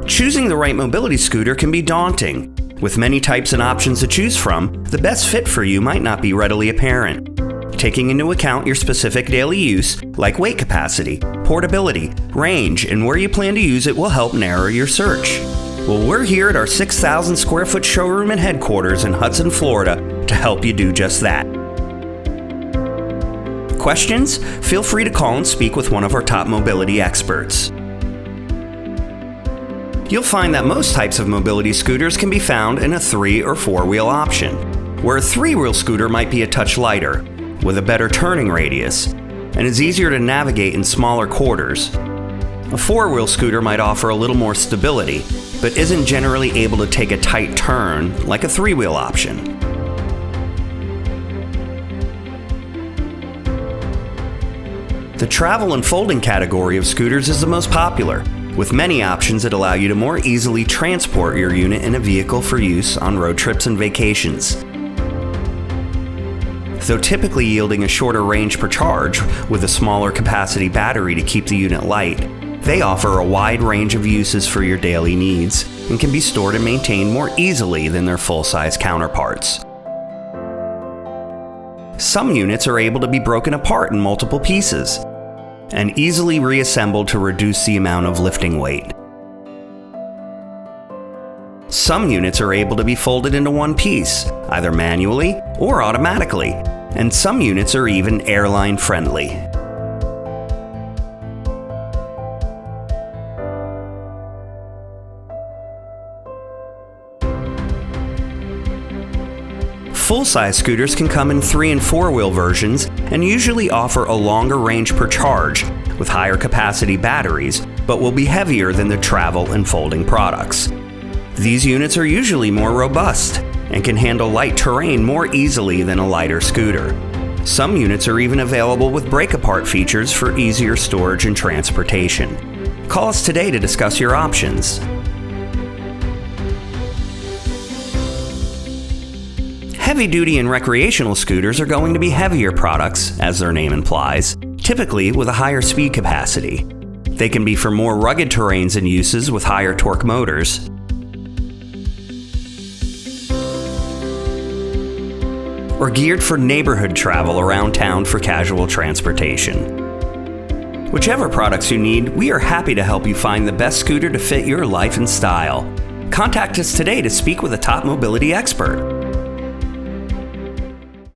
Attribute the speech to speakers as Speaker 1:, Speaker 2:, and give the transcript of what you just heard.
Speaker 1: Choosing the right mobility scooter can be daunting. With many types and options to choose from, the best fit for you might not be readily apparent. Taking into account your specific daily use, like weight capacity, portability, range, and where you plan to use it will help narrow your search. Well, we're here at our 6,000 square foot showroom and headquarters in Hudson, Florida to help you do just that. Questions? Feel free to call and speak with one of our top mobility experts. You'll find that most types of mobility scooters can be found in a 3- or 4-wheel option, where a 3-wheel scooter might be a touch lighter, with a better turning radius, and is easier to navigate in smaller quarters. A 4-wheel scooter might offer a little more stability, but isn't generally able to take a tight turn like a 3-wheel option. The travel and folding category of scooters is the most popular, with many options that allow you to more easily transport your unit in a vehicle for use on road trips and vacations. Though typically yielding a shorter range per charge with a smaller capacity battery to keep the unit light, they offer a wide range of uses for your daily needs and can be stored and maintained more easily than their full-size counterparts. Some units are able to be broken apart in multiple pieces and easily reassembled to reduce the amount of lifting weight. Some units are able to be folded into one piece, either manually or automatically, and some units are even airline friendly. Full-size scooters can come in 3- and 4-wheel versions and usually offer a longer range per charge with higher capacity batteries, but will be heavier than the travel and folding products. These units are usually more robust and can handle light terrain more easily than a lighter scooter. Some units are even available with break-apart features for easier storage and transportation. Call us today to discuss your options. Heavy-duty and recreational scooters are going to be heavier products, as their name implies, typically with a higher speed capacity. They can be for more rugged terrains and uses with higher torque motors, or geared for neighborhood travel around town for casual transportation. Whichever products you need, we are happy to help you find the best scooter to fit your life and style. Contact us today to speak with a top mobility expert.